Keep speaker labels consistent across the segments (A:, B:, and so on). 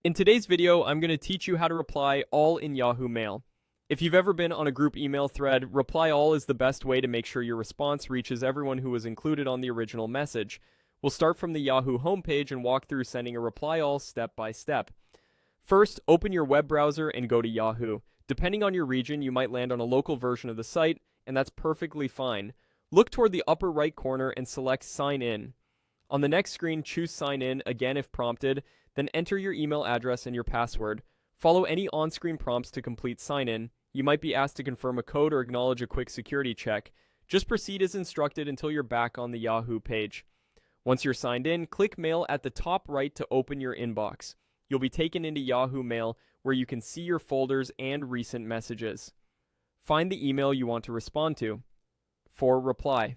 A: In today's video, I'm going to teach you how to reply all in Yahoo Mail. If you've ever been on a group email thread, reply all is the best way to make sure your response reaches everyone who was included on the original message. We'll start from the Yahoo homepage and walk through sending a reply all step by step. First, open your web browser and go to Yahoo. Depending on your region, you might land on a local version of the site, and that's perfectly fine. Look toward the upper right corner and select Sign In. On the next screen, choose Sign In again if prompted, then enter your email address and your password. Follow any on-screen prompts to complete sign-in. You might be asked to confirm a code or acknowledge a quick security check. Just proceed as instructed until you're back on the Yahoo page. Once you're signed in, click Mail at the top right to open your inbox. You'll be taken into Yahoo Mail, where you can see your folders and recent messages. Find the email you want to respond to. For reply.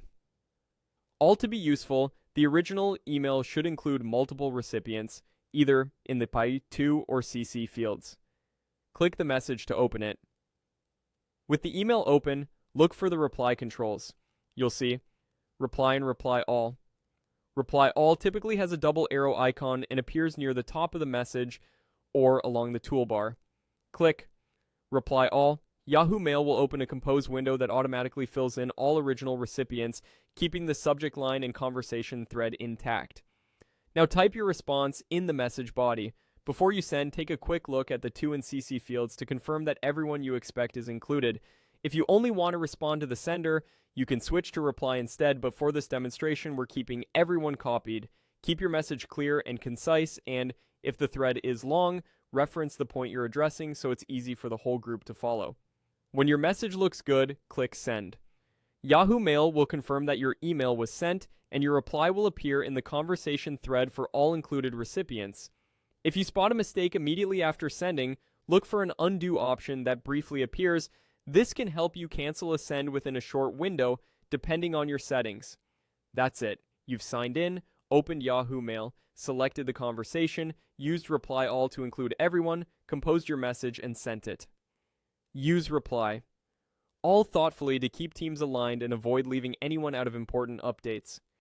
A: All to be useful, the original email should include multiple recipients, either in the by to or CC fields. Click the message to open it. With the email open, look for the reply controls. You'll see Reply and Reply All. Reply All typically has a double arrow icon and appears near the top of the message or along the toolbar. Click Reply All. Yahoo Mail will open a compose window that automatically fills in all original recipients, keeping the subject line and conversation thread intact. Now type your response in the message body. Before you send, take a quick look at the to and CC fields to confirm that everyone you expect is included. If you only want to respond to the sender, you can switch to reply instead, but for this demonstration, we're keeping everyone copied. Keep your message clear and concise, and if the thread is long, reference the point you're addressing so it's easy for the whole group to follow. When your message looks good, click Send. Yahoo Mail will confirm that your email was sent, and your reply will appear in the conversation thread for all included recipients. If you spot a mistake immediately after sending, look for an undo option that briefly appears. This can help you cancel a send within a short window, depending on your settings. That's it. You've signed in, opened Yahoo Mail, selected the conversation, used Reply All to include everyone, composed your message, and sent it. Use Reply all thoughtfully to keep teams aligned and avoid leaving anyone out of important updates.